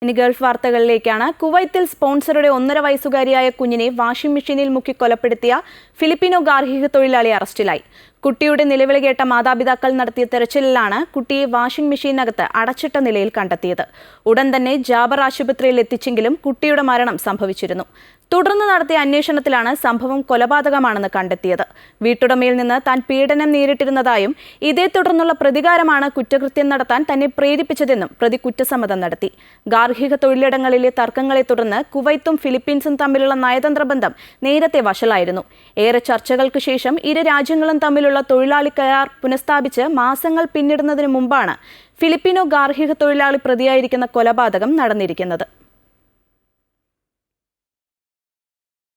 ഇനി ഗൾഫ് വാർത്തകളിലേക്കാണ്. കുവൈത്തിൽ സ്പോൺസറുടെ 1.5 വയസ്സുകാരിയായ കുഞ്ഞിനെ വാഷിംഗ് മെഷീനിൽ മുക്കി കൊലപ്പെടുത്തിയ ഫിലിപ്പിനോ ഗാർഹിക തൊഴിലാളി അറസ്റ്റിലായി. കുട്ടിയുടെ നിലവിളി കേട്ട മാതാപിതാക്കൾ നടത്തിയ തെരച്ചിലിലാണ് കുട്ടിയെ വാഷിംഗ് മെഷീനകത്ത് അടച്ചിട്ട നിലയിൽ കണ്ടെത്തിയത്. ഉടൻ തന്നെ ജാബർ ആശുപത്രിയിൽ എത്തിച്ചെങ്കിലും കുട്ടിയുടെ മരണം സംഭവിച്ചിരുന്നു. തുടർന്ന് നടത്തിയ അന്വേഷണത്തിലാണ് സംഭവം കൊലപാതകമാണെന്ന് കണ്ടെത്തിയത്. വീട്ടുടമയിൽ നിന്ന് താൻ പീഡനം നേരിട്ടിരുന്നതായും ഇതേ തുടർന്നുള്ള പ്രതികാരമാണ് കുറ്റകൃത്യം നടത്താൻ തന്നെ പ്രേരിപ്പിച്ചതെന്നും പ്രതി കുറ്റസമ്മതം നടത്തി. ഗാർഹിക തൊഴിലിടങ്ങളിലെ തർക്കങ്ങളെ തുടർന്ന് കുവൈത്തും ഫിലിപ്പീൻസും തമ്മിലുള്ള നയതന്ത്ര ബന്ധം നേരത്തെ വഷളായിരുന്നു. ഏറെ ചർച്ചകൾക്ക് ശേഷം ഇരു രാജ്യങ്ങളും തമ്മിലുള്ള തൊഴിലാളി കരാർ പുനഃസ്ഥാപിച്ച് മാസങ്ങൾ പിന്നിടുന്നതിന് മുമ്പാണ് ഫിലിപ്പിനോ ഗാർഹിക തൊഴിലാളി പ്രതിയായിരിക്കുന്ന കൊലപാതകം നടന്നിരിക്കുന്നത്.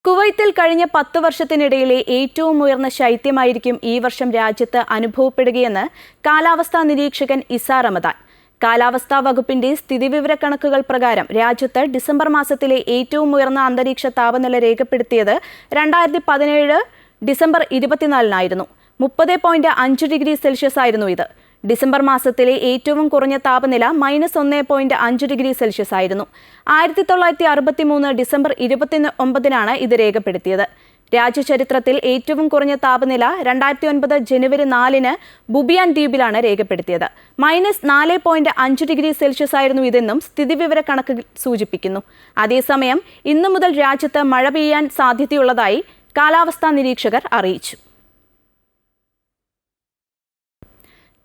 കുവൈത്തിൽ കഴിഞ്ഞ 10 വർഷത്തിനിടയിലെ ഏറ്റവും ഉയർന്ന ശൈത്യമായിരിക്കും ഈ വർഷം രാജ്യത്ത് അനുഭവപ്പെടുകയെന്ന് കാലാവസ്ഥാ നിരീക്ഷകൻ ഇസാ റമദാൻ. കാലാവസ്ഥാ വകുപ്പിന്റെ സ്ഥിതിവിവരക്കണക്കുകൾ പ്രകാരം രാജ്യത്ത് ഡിസംബർ മാസത്തിലെ ഏറ്റവും ഉയർന്ന അന്തരീക്ഷ താപനില രേഖപ്പെടുത്തിയത് 2017 ഡിസംബർ 24-നായിരുന്നു. 30.5 ഡിഗ്രി സെൽഷ്യസ് ആയിരുന്നു ഇത്. ഡിസംബർ മാസത്തിലെ ഏറ്റവും കുറഞ്ഞ താപനില -1.5 ഡിഗ്രി സെൽഷ്യസ് ആയിരുന്നു. 1963 ഡിസംബർ 29-നാണ് ഇത് രേഖപ്പെടുത്തിയത്. രാജ്യചരിത്രത്തിൽ ഏറ്റവും കുറഞ്ഞ താപനില 2009 ജനുവരി 4-ന് ബുബിയാൻ ദ്വീപിലാണ് രേഖപ്പെടുത്തിയത്. -4.5 ഡിഗ്രി സെൽഷ്യസ് ആയിരുന്നു ഇതെന്നും സ്ഥിതിവിവര കണക്കുകൾ സൂചിപ്പിക്കുന്നു. അതേസമയം ഇന്നു മുതൽ രാജ്യത്ത് മഴ പെയ്യാൻ സാധ്യതയുള്ളതായി കാലാവസ്ഥാ നിരീക്ഷകർ അറിയിച്ചു.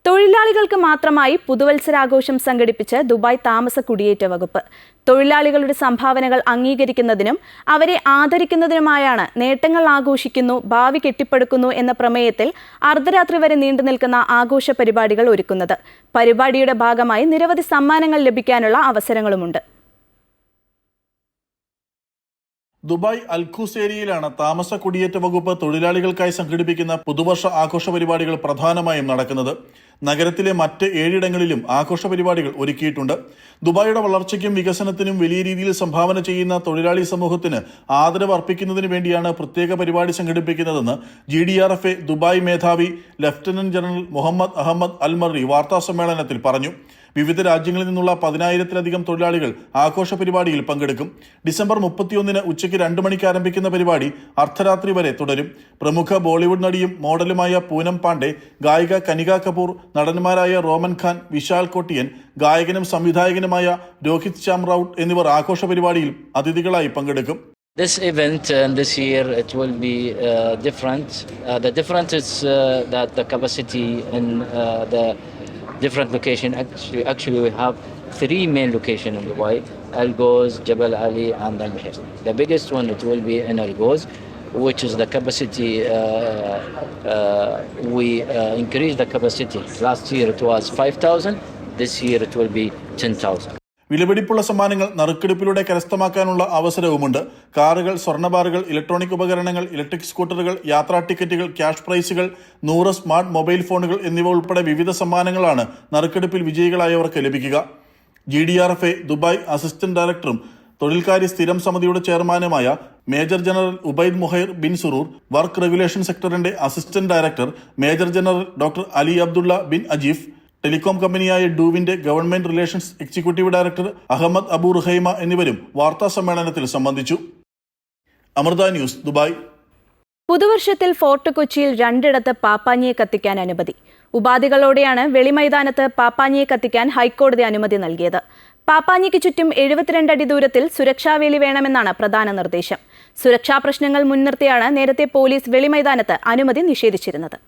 തൊഴിലാളികൾക്ക് മാത്രമായി പുതുവത്സരാഘോഷം സംഘടിപ്പിച്ച് ദുബായ് താമസ കുടിയേറ്റ വകുപ്പ്. തൊഴിലാളികളുടെ സംഭാവനകൾ അംഗീകരിക്കുന്നതിനും അവരെ ആദരിക്കുന്നതിനുമായാണ് നേട്ടങ്ങൾ ആഘോഷിക്കുന്നു, ഭാവി കെട്ടിപ്പടുക്കുന്നു എന്ന പ്രമേയത്തിൽ അർദ്ധരാത്രി വരെ നീണ്ടുനിൽക്കുന്ന ആഘോഷ പരിപാടികൾ ഒരുക്കുന്നത്. പരിപാടിയുടെ ഭാഗമായി നിരവധി സമ്മാനങ്ങൾ ലഭിക്കാനുള്ള അവസരങ്ങളുമുണ്ട്. ദുബായ് അൽഖുസേരിയിലാണ് താമസ കുടിയേറ്റ വകുപ്പ് തൊഴിലാളികൾക്കായി സംഘടിപ്പിക്കുന്ന പുതുവർഷ ആഘോഷ പരിപാടികൾ പ്രധാനമായും നടക്കുന്നത്. നഗരത്തിലെ മറ്റ് 7 ഇടങ്ങളിലും ആഘോഷ പരിപാടികൾ ഒരുക്കിയിട്ടുണ്ട്. ദുബായിയുടെ വളർച്ചയ്ക്കും വികസനത്തിനും വലിയ രീതിയിൽ സംഭാവന ചെയ്യുന്ന തൊഴിലാളി സമൂഹത്തിന് ആദരവ് അർപ്പിക്കുന്നതിന് വേണ്ടിയാണ് പ്രത്യേക പരിപാടി സംഘടിപ്പിക്കുന്നതെന്ന് GDRFA ദുബായ് മേധാവി lieutenant general Mohammed Ahmed Almarri വാർത്താസമ്മേളനത്തിൽ പറഞ്ഞു. വിവിധ രാജ്യങ്ങളിൽ നിന്നുള്ള 10,000-ലധികം തൊഴിലാളികൾ ആഘോഷ പരിപാടിയിൽ പങ്കെടുക്കും. ഡിസംബർ 31-ന് ഉച്ചയ്ക്ക് 2 മണിക്ക് ആരംഭിക്കുന്ന പരിപാടി അർദ്ധരാത്രി വരെ തുടരും. പ്രമുഖ ബോളിവുഡ് നടിയും മോഡലുമായ പൂനം പാണ്ഡെ, ഗായിക കനിക കപൂർ, നടന്മാരായ റോമൻ ഖാൻ, വിശാൽ കോട്ടിയൻ, ഗായകനും സംവിധായകനുമായ രോഹിത് ശ്യാം റൌട്ട് എന്നിവർ ആഘോഷ പരിപാടിയിൽ അതിഥികളായി പങ്കെടുക്കും. This event this year it will be different. The difference is that the capacity in the different location. Actually we have 3 main locations in Dubai: Al Goz, Jebel Ali and Al Mahir. The biggest one it will be in Al Goz, which is the capacity we increased the capacity. Last year it was 5,000. This year it will be 10,000. വിലപിടിപ്പുള്ള സമ്മാനങ്ങൾ നറുക്കെടുപ്പിലൂടെ കരസ്ഥമാക്കാനുള്ള അവസരവുമുണ്ട്. കാറുകൾ, സ്വർണ്ണബാറുകൾ, electronic ഉപകരണങ്ങൾ, electric സ്കൂട്ടറുകൾ, യാത്രാ ടിക്കറ്റുകൾ, cash പ്രൈസുകൾ, 100 smart mobile ഫോണുകൾ എന്നിവ ഉൾപ്പെടെ വിവിധ സമ്മാനങ്ങളാണ് നറുക്കെടുപ്പിൽ വിജയികളായവർക്ക് ലഭിക്കുക. GDRFA ദുബായ് അസിസ്റ്റന്റ് ഡയറക്ടറും തൊഴിൽക്കാര്യ സ്ഥിരം സമിതിയുടെ ചെയർമാനുമായ major general Ubaid Muhair bin Surur, work regulation സെക്ടറിന്റെ assistant director major general doctor Ali Abdullah bin Ajeef, telecom കമ്പനിയായ ഡൂവിന്റെ government relations executive director Ahmed Abu Ruhaima എന്നിവരും വാർത്താ സമ്മേളനത്തിൽ സംബന്ധിച്ചു. Amrita news, Dubai. പുതുവർഷത്തിൽ ഫോർട്ട് കൊച്ചിയിൽ 2 പാപ്പാഞ്ഞിയെ കത്തിക്കാൻ അനുമതി. ഉപാധികളോടെയാണ് വെളിമൈതാനത്ത് പാപ്പാഞ്ഞിയെ കത്തിക്കാൻ ഹൈക്കോടതി അനുമതി നൽകിയത്. പാപ്പാഞ്ഞിക്ക് ചുറ്റും 72 അടി ദൂരത്തിൽ സുരക്ഷാവേലി വേണമെന്നാണ് പ്രധാന നിർദ്ദേശം. സുരക്ഷാ പ്രശ്നങ്ങൾ മുൻനിർത്തിയാണ് നേരത്തെ പോലീസ് വെളിമൈതാനത്ത് അനുമതി നിഷേധിച്ചിരുന്നത്.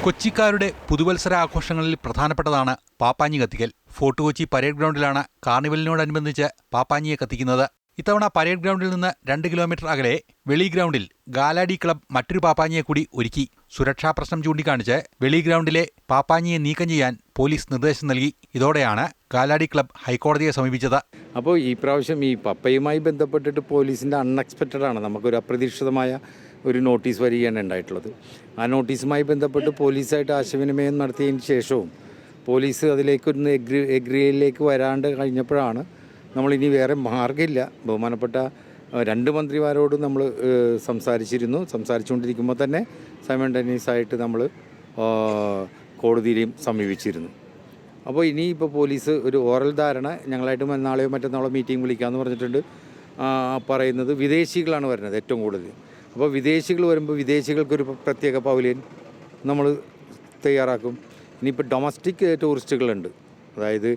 കൊച്ചിക്കാരുടെ പുതുവത്സരാഘോഷങ്ങളിൽ പ്രധാനപ്പെട്ടതാണ് പാപ്പാഞ്ഞി കത്തിക്കൽ. ഫോർട്ട് കൊച്ചി പരേഡ് ഗ്രൗണ്ടിലാണ് കാർണിവലിനോടനുബന്ധിച്ച് പാപ്പാഞ്ഞിയെ കത്തിക്കുന്നത്. ഇത്തവണ പരേഡ് ഗ്രൗണ്ടിൽ നിന്ന് 2 കിലോമീറ്റർ അകലെ വെളി ഗ്രൗണ്ടിൽ ഗാലാഡി ക്ലബ് മറ്റൊരു പാപ്പാഞ്ഞിയെ കൂടി ഒരുക്കി. സുരക്ഷാ പ്രശ്നം ചൂണ്ടിക്കാണിച്ച് വെളി ഗ്രൗണ്ടിലെ പാപ്പാഞ്ഞിയെ നീക്കം ചെയ്യാൻ പോലീസ് നിർദ്ദേശം നൽകി. ഇതോടെയാണ് ഗാലാഡി ക്ലബ് ഹൈക്കോടതിയെ സമീപിച്ചത്. അപ്പോൾ ഈ പ്രാവശ്യം ഈ പപ്പയുമായി ബന്ധപ്പെട്ടിട്ട് പോലീസിൻ്റെ അൺഎക്സ്പെക്റ്റഡ് ആണ്, നമുക്കൊരു അപ്രതീക്ഷിതമായ ഒരു നോട്ടീസ് വരികയാണ് ഉണ്ടായിട്ടുള്ളത്. ആ നോട്ടീസുമായി ബന്ധപ്പെട്ട് പോലീസായിട്ട് ആശയവിനിമയം നടത്തിയതിന് ശേഷവും പോലീസ് അതിലേക്കൊന്ന് എഗ്രിയിലേക്ക് വരാണ്ട് കഴിഞ്ഞപ്പോഴാണ് നമ്മളിനി വേറെ മാർഗ്ഗമില്ല. ബഹുമാനപ്പെട്ട 2 മന്ത്രിമാരോട് നമ്മൾ സംസാരിച്ചുകൊണ്ടിരിക്കുമ്പോൾ തന്നെ സൈമൾട്ടേനിയസായിട്ട് നമ്മൾ കോടതിയിലെയും സമീപിച്ചിരുന്നു. അപ്പോൾ ഇനിയിപ്പോൾ പോലീസ് ഒരു ഓറൽ ധാരണ ഞങ്ങളായിട്ട് നാളെയോ മറ്റന്നാളോ മീറ്റിംഗ് വിളിക്കാമെന്ന് പറഞ്ഞിട്ടുണ്ട്. പറയുന്നത് വിദേശികളാണ് വരുന്നത് ഏറ്റവും കൂടുതൽ. അപ്പോൾ വിദേശികൾ വരുമ്പോൾ വിദേശികൾക്കൊരു പ്രത്യേക പവലിയൻ നമ്മൾ തയ്യാറാക്കും. ഇനിയിപ്പോൾ ഡൊമസ്റ്റിക് ടൂറിസ്റ്റുകളുണ്ട്, അതായത്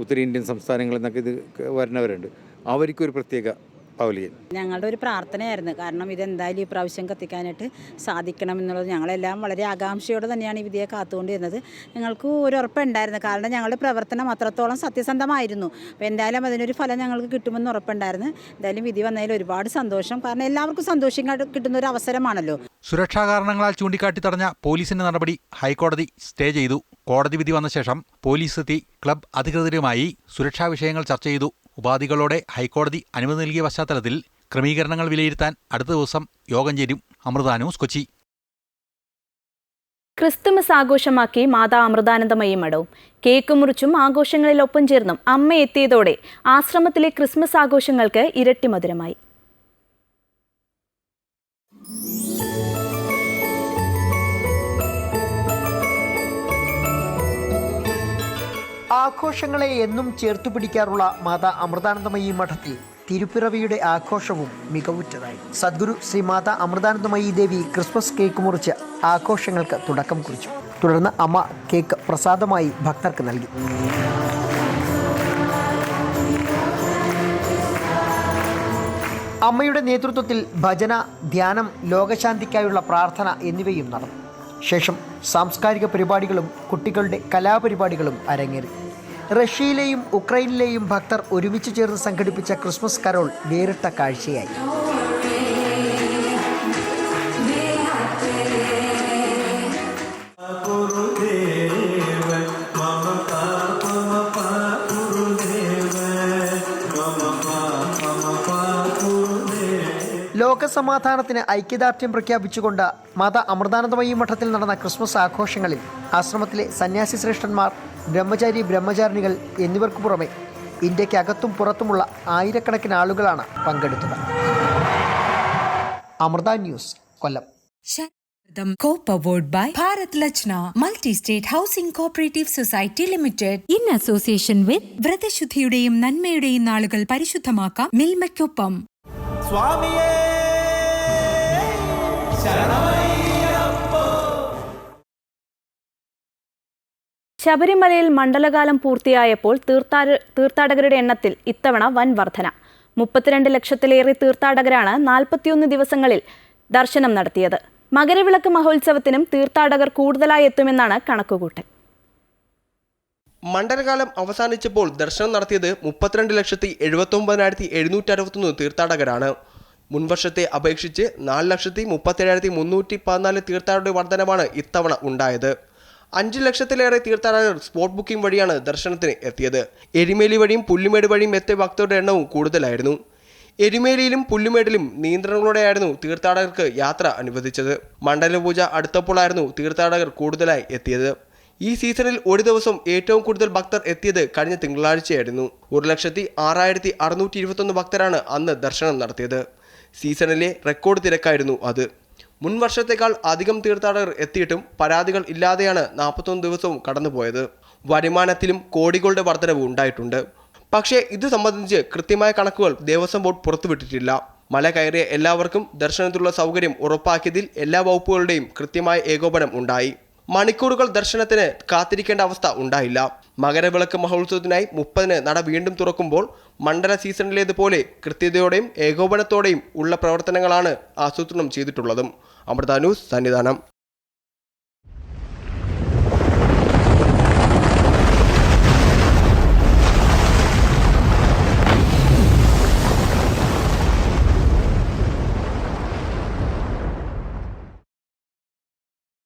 ഉത്തരേന്ത്യൻ സംസ്ഥാനങ്ങളിൽ നിന്നൊക്കെ ഇത് വരുന്നവരുണ്ട്, അവർക്കൊരു പ്രത്യേക പവലിയൻ. ഞങ്ങളുടെ ഒരു പ്രാർത്ഥനയായിരുന്നു. കാരണം ഇതെന്തായാലും ഈ പ്രാവശ്യം കത്തിക്കാനായിട്ട് സാധിക്കണം എന്നുള്ളത് ഞങ്ങളെല്ലാം വളരെ ആകാംക്ഷയോടെ തന്നെയാണ് ഈ വിധിയെ കാത്തുകൊണ്ടിരുന്നത്. ഞങ്ങൾക്ക് ഒരു ഉറപ്പുണ്ടായിരുന്നു, കാരണം ഞങ്ങളുടെ പ്രവർത്തനം അത്രത്തോളം സത്യസന്ധമായിരുന്നു. അപ്പോൾ എന്തായാലും അതിനൊരു ഫലം ഞങ്ങൾക്ക് കിട്ടുമെന്ന് ഉറപ്പുണ്ടായിരുന്നു. എന്തായാലും വിധി വന്നതിൽ ഒരുപാട് സന്തോഷം, കാരണം എല്ലാവർക്കും സന്തോഷം കിട്ടുന്ന ഒരു അവസരമാണല്ലോ. സുരക്ഷാ കാരണങ്ങളാൽ ചൂണ്ടിക്കാട്ടി തടഞ്ഞ പോലീസിന്റെ നടപടി ഹൈക്കോടതി സ്റ്റേ ചെയ്തു. കോടതി വിധി വന്ന ശേഷം പോലീസ് എത്തി ക്ലബ് അധികൃതരുമായി സുരക്ഷാ വിഷയങ്ങൾ ചർച്ച ചെയ്തു. ഉപാധികളോടെ ഹൈക്കോടതി അനുമതി നൽകിയ പശ്ചാത്തലത്തിൽ ക്രമീകരണങ്ങൾ വിലയിരുത്താൻ അടുത്ത ദിവസം യോഗം ചേരും. Amrita news, Kochi. Christmas ആഘോഷമാക്കി Mata Amritanandamayi മഠവും cake മുറിച്ചും ആഘോഷങ്ങളിൽ ഒപ്പം ചേർന്നും അമ്മ എത്തിയതോടെ ആശ്രമത്തിലെ ക്രിസ്മസ് ആഘോഷങ്ങൾക്ക് ഇരട്ടി മധുരമായി. ആഘോഷങ്ങളെ എന്നും ചേർത്തു പിടിക്കാറുള്ള മാതാ അമൃതാനന്ദമയി മഠത്തിൽ തിരുപ്പിറവിയുടെ ആഘോഷവും മികവുറ്റതായി. സദ്ഗുരു ശ്രീ മാതാ അമൃതാനന്ദമയി ദേവി ക്രിസ്മസ് കേക്ക് മുറിച്ച് ആഘോഷങ്ങൾക്ക് തുടക്കം കുറിച്ചു. തുടർന്ന് അമ്മ കേക്ക് പ്രസാദമായി ഭക്തർക്ക് നൽകി. അമ്മയുടെ നേതൃത്വത്തിൽ ഭജന, ധ്യാനം, ലോകശാന്തിക്കായുള്ള പ്രാർത്ഥന എന്നിവയും നടന്നു. ശേഷം സാംസ്കാരിക പരിപാടികളും കുട്ടികളുടെ കലാപരിപാടികളും അരങ്ങേറി. റഷ്യയിലെയും ഉക്രൈനിലെയും ഭക്തർ ഒരുമിച്ച് ചേർന്ന് സംഘടിപ്പിച്ച ക്രിസ്മസ് കരോൾ വേറിട്ട കാഴ്ചയായി. ലോകസമാധാനത്തിന് ഐക്യദാർഢ്യം പ്രഖ്യാപിച്ചുകൊണ്ട് മാതാ അമൃതാനന്ദമയി മഠത്തിൽ നടന്ന ക്രിസ്മസ് ആഘോഷങ്ങളിൽ ആശ്രമത്തിലെ സന്യാസി ശ്രേഷ്ഠന്മാർ, ബ്രഹ്മചാരി ബ്രഹ്മചാരിണികൾ എന്നിവർക്ക് പുറമെ ഇന്ത്യക്കകത്തും പുറത്തുമുള്ള ആയിരക്കണക്കിന് ആളുകളാണ് പങ്കെടുത്തത്. Amrita news, Kollam. Co-powered by Bharat Lachna Multi-State Housing Cooperative Society Limited in association with വ്രതശുദ്ധിയുടെയും നന്മയുടെയും നാളുകൾ പരിശുദ്ധമാക്കാം മിൽമയ്ക്കൊപ്പം. ശബരിമലയിൽ മണ്ഡലകാലം പൂർത്തിയായപ്പോൾ തീർത്ഥാടകരുടെ എണ്ണത്തിൽ ഇത്തവണ വൻ വർധന. 32 ലക്ഷത്തിലേറെ തീർത്ഥാടകരാണ് 41 ദിവസങ്ങളിൽ ദർശനം നടത്തിയത്. മകരവിളക്ക് മഹോത്സവത്തിനും തീർത്ഥാടകർ കൂടുതലായി എത്തുമെന്നാണ് കണക്കുകൂട്ടൽ. മണ്ഡലകാലം അവസാനിച്ചപ്പോൾ ദർശനം നടത്തിയത് 32,79,761 തീർത്ഥാടകരാണ്. മുൻവർഷത്തെ അപേക്ഷിച്ച് 4,37,314 തീർത്ഥാടകരുടെ വർധനവാണ് ഇത്തവണ ഉണ്ടായത്. 5 ലക്ഷത്തിലേറെ തീർത്ഥാടകർ സ്പോട്ട് ബുക്കിംഗ് വഴിയാണ് ദർശനത്തിന് എത്തിയത്. എരുമേലി വഴിയും പുല്ലുമേട് വഴിയും എത്തിയ ഭക്തരുടെ എണ്ണവും കൂടുതലായിരുന്നു. എരുമേലിയിലും പുല്ലുമേടിലും നിയന്ത്രണങ്ങളോടെയായിരുന്നു തീർത്ഥാടകർക്ക് യാത്ര അനുവദിച്ചത്. മണ്ഡലപൂജ അടുത്തപ്പോഴായിരുന്നു തീർത്ഥാടകർ കൂടുതലായി എത്തിയത്. ഈ സീസണിൽ ഒരു ദിവസം ഏറ്റവും കൂടുതൽ ഭക്തർ എത്തിയത് കഴിഞ്ഞ തിങ്കളാഴ്ചയായിരുന്നു. 1,06,621 ഭക്തരാണ് അന്ന് ദർശനം നടത്തിയത്. സീസണിലെ റെക്കോർഡ് തിരക്കായിരുന്നു അത്. മുൻ വർഷത്തേക്കാൾ അധികം തീർത്ഥാടകർ എത്തിയിട്ടും പരാതികൾ ഇല്ലാതെയാണ് 41 ദിവസവും കടന്നുപോയത്. വരുമാനത്തിലും കോടികളുടെ വർധനവ് ഉണ്ടായിട്ടുണ്ട്. പക്ഷേ ഇത് സംബന്ധിച്ച് കൃത്യമായ കണക്കുകൾ ദേവസ്വം ബോർഡ് പുറത്തുവിട്ടിട്ടില്ല. മല കയറിയ എല്ലാവർക്കും ദർശനത്തിലുള്ള സൗകര്യം ഉറപ്പാക്കിയതിൽ എല്ലാ വകുപ്പുകളുടെയും കൃത്യമായ ഏകോപനം ഉണ്ടായി. മണിക്കൂറുകൾ ദർശനത്തിന് കാത്തിരിക്കേണ്ട അവസ്ഥ ഉണ്ടായില്ല. മകരവിളക്ക് മഹോത്സവത്തിനായി 30-ന് നട വീണ്ടും തുറക്കുമ്പോൾ മണ്ഡല സീസണിലേതുപോലെ കൃത്യതയോടെയും ഏകോപനത്തോടെയും ഉള്ള പ്രവർത്തനങ്ങളാണ് ആസൂത്രണം ചെയ്തിട്ടുള്ളതും. അമൃത ന്യൂസ്, സന്നിധാനം.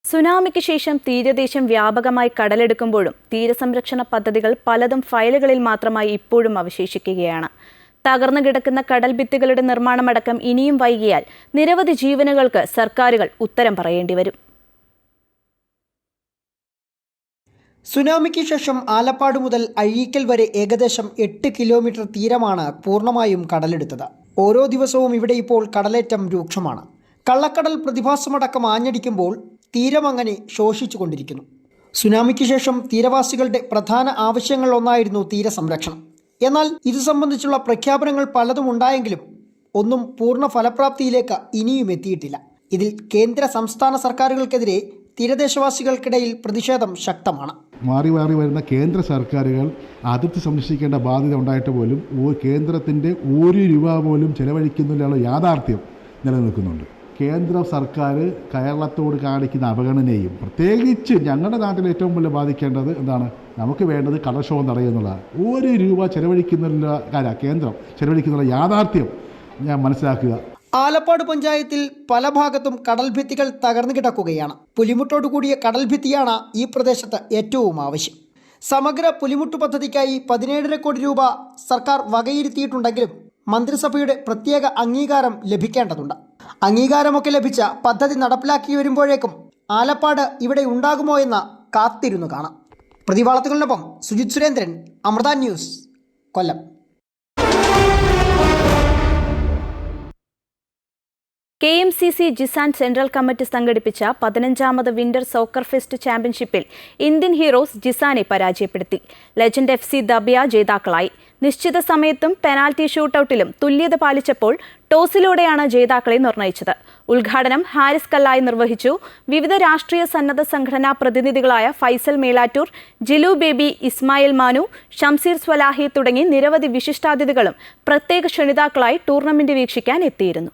സുനാമിക്ക് ശേഷം തീരദേശം വ്യാപകമായി കടലെടുക്കുമ്പോഴും തീരസംരക്ഷണ പദ്ധതികൾ പലതും ഫയലുകളിൽ മാത്രമായി ഇപ്പോഴും അവശേഷിക്കുകയാണ്. തകർന്നു കിടക്കുന്ന കടൽ ഭിത്തികളുടെ നിർമ്മാണമടക്കം ഇനിയും വൈകിയാൽ നിരവധി ജീവനുകൾക്ക് സർക്കാരുകൾ ഉത്തരം പറയേണ്ടി വരും. സുനാമിക്ക് ശേഷം ആലപ്പാട് മുതൽ അഴീക്കൽ വരെ ഏകദേശം 8 കിലോമീറ്റർ തീരമാണ് പൂർണ്ണമായും കടലെടുത്തത്. ഓരോ ദിവസവും ഇവിടെ ഇപ്പോൾ കടലേറ്റം രൂക്ഷമാണ്. കള്ളക്കടൽ പ്രതിഭാസമടക്കം ആഞ്ഞടിക്കുമ്പോൾ തീരം അങ്ങനെ ശോഷിച്ചുകൊണ്ടിരിക്കുന്നു. സുനാമിക്ക് ശേഷം തീരവാസികളുടെ പ്രധാന ആവശ്യങ്ങളിലൊന്നായിരുന്നു തീരസംരക്ഷണം. എന്നാൽ ഇത് സംബന്ധിച്ചുള്ള പ്രഖ്യാപനങ്ങൾ പലതും ഉണ്ടായെങ്കിലും ഒന്നും പൂർണ്ണ ഫലപ്രാപ്തിയിലേക്ക് ഇനിയും എത്തിയിട്ടില്ല. ഇതിൽ കേന്ദ്ര സംസ്ഥാന സർക്കാരുകൾക്കെതിരെ തീരദേശവാസികൾക്കിടയിൽ പ്രതിഷേധം ശക്തമാണ്. മാറി മാറി വരുന്ന കേന്ദ്ര സർക്കാരുകൾ അതിർത്തി സംരക്ഷിക്കേണ്ട ബാധ്യത ഉണ്ടായിട്ട് പോലും കേന്ദ്രത്തിൻ്റെ 1 രൂപ പോലും ചെലവഴിക്കുന്നില്ല യാഥാർത്ഥ്യം നിലനിൽക്കുന്നുണ്ട്. കേന്ദ്ര സർക്കാർ കേരളത്തോട് കാണിക്കുന്ന അവഗണനയും പ്രത്യേകിച്ച് ഞങ്ങളുടെ നാട്ടിൽ ഏറ്റവും വലിയ ബാധിക്കേണ്ടത് എന്താണ്, നമുക്ക് വേണ്ടത് കടൽക്ഷോഭം തടയുന്നുള്ളതാണ്. 1 രൂപ ചെലവഴിക്കുന്നില്ല കേന്ദ്രം ചെലവഴിക്കുന്നുള്ള യാഥാർത്ഥ്യം ഞാൻ മനസ്സിലാക്കുക. ആലപ്പാട് പഞ്ചായത്തിൽ പല ഭാഗത്തും കടൽഭിത്തികൾ തകർന്നു കിടക്കുകയാണ്. പുലിമുട്ടോടുകൂടിയ കടൽഭിത്തിയാണ് ഈ പ്രദേശത്ത് ഏറ്റവും ആവശ്യം. സമഗ്ര പുലിമുട്ട് പദ്ധതിക്കായി 17.5 കോടി രൂപ സർക്കാർ വകയിരുത്തിയിട്ടുണ്ടെങ്കിലും മന്ത്രിസഭയുടെ പ്രത്യേക അംഗീകാരം ലഭിക്കേണ്ടതുണ്ട്. അംഗീകാരമൊക്കെ ലഭിച്ച പദ്ധതി നടപ്പിലാക്കി വരുമ്പോഴേക്കും ആലപ്പാട് ഇവിടെ ഉണ്ടാകുമോ എന്ന് കാത്തിരുന്നു കാണാം. പ്രതിവാളത്തുകളിനൊപ്പം സുജിത് സുരേന്ദ്രൻ, അമൃത ന്യൂസ്, കൊല്ലം. KMCC ജിസാൻ സെൻട്രൽ കമ്മിറ്റി സംഘടിപ്പിച്ച 15ാമത് വിന്റർ സോക്കർ ഫെസ്റ്റ് ചാമ്പ്യൻഷിപ്പിൽ ഇന്ത്യൻ ഹീറോസ് ജിസാനെ പരാജയപ്പെടുത്തി. ലെജൻഡ് FC ദബിയ ജേതാക്കളായി. നിശ്ചിത സമയത്തും പെനാൽറ്റി ഷൂട്ടൌട്ടിലും തുല്യത പാലിച്ചപ്പോൾ ടോസിലൂടെയാണ് ജേതാക്കളെ നിർണയിച്ചത്. ഉദ്ഘാടനം ഹാരിസ് കല്ലായി നിർവഹിച്ചു. വിവിധ രാഷ്ട്രീയ സന്നദ്ധ സംഘടനാ പ്രതിനിധികളായ ഫൈസൽ മേലാറ്റൂർ, ജിലു ബേബി, ഇസ്മായിൽ മാനു, ഷംസീർ സ്വലാഹി തുടങ്ങി നിരവധി വിശിഷ്ടാതിഥികളും പ്രത്യേക ക്ഷണിതാക്കളായി ടൂർണമെന്റ് വീക്ഷിക്കാൻ എത്തിയിരുന്നു.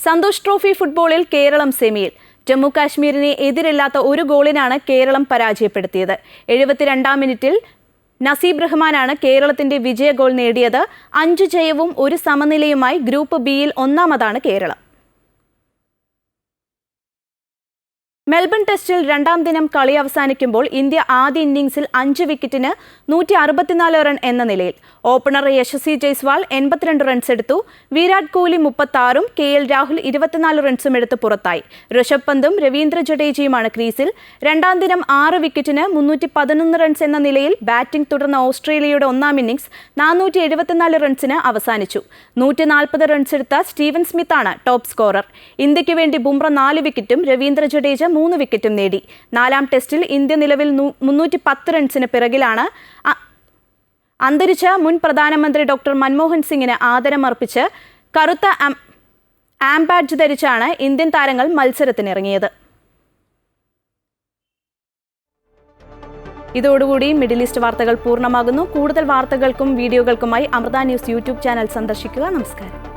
സന്തോഷ് ട്രോഫി ഫുട്ബോളിൽ കേരളം സെമിയിൽ. ജമ്മു കാശ്മീരിനെ എതിരില്ലാത്ത ഒരു ഗോളിനാണ് കേരളം പരാജയപ്പെടുത്തിയത്. 72-ാം മിനിറ്റിൽ നസീബ് റഹ്മാനാണ് കേരളത്തിന്റെ വിജയ ഗോൾ നേടിയത്. 5 ജയവും 1 സമനിലയുമായി ഗ്രൂപ്പ് ബിയിൽ ഒന്നാമതാണ് കേരളം. മെൽബൺ ടെസ്റ്റിൽ രണ്ടാം ദിനം കളി അവസാനിക്കുമ്പോൾ ഇന്ത്യ ആദ്യ ഇന്നിംഗ്സിൽ 5 വിക്കറ്റിന് 164 റൺ എന്ന നിലയിൽ. ഓപ്പണർ യശസ്വി ജയ്സ്വാൾ 82 റൺസ് എടുത്തു. വിരാട് കോഹ്ലി 36ഉം KL രാഹുൽ 24 റൺസും എടുത്ത് പുറത്തായി. ഋഷഭ് പന്തും രവീന്ദ്ര ജഡേജയുമാണ് ക്രീസിൽ. രണ്ടാം ദിനം 6 വിക്കറ്റിന് 311 റൺസ് എന്ന നിലയിൽ ബാറ്റിംഗ് തുടർന്ന ഓസ്ട്രേലിയയുടെ ഒന്നാം ഇന്നിംഗ്സ് 474 റൺസിന് അവസാനിച്ചു. 140 റൺസ് എടുത്ത സ്റ്റീവൻ സ്മിത്താണ് ടോപ്പ് സ്കോറർ. ഇന്ത്യയ്ക്ക് വേണ്ടി ബുംറ 4 വിക്കറ്റും രവീന്ദ്ര ജഡേജ 3 വിക്കറ്റും നേടി. 4ാം ടെസ്റ്റിൽ ഇന്ത്യ നിലവിൽ 310 റൺസിന് പിറകിലാണ്. അന്തരിച്ച മുൻ പ്രധാനമന്ത്രി ഡോക്ടർ മൻമോഹൻ സിംഗിന് ആദരമർപ്പിച്ച് കറുത്ത ആംബാഡ്ജ് ധരിച്ചാണ് ഇന്ത്യൻ താരങ്ങൾ മത്സരത്തിനിറങ്ങിയത്. ഇതോടുകൂടി മിഡിൽ ഈസ്റ്റ് വാർത്തകൾ പൂർണ്ണമാകുന്നു. കൂടുതൽ വാർത്തകൾക്കും വീഡിയോകൾക്കുമായി അമൃത ന്യൂസ് യൂട്യൂബ് ചാനൽ സന്ദർശിക്കുക. നമസ്കാരം.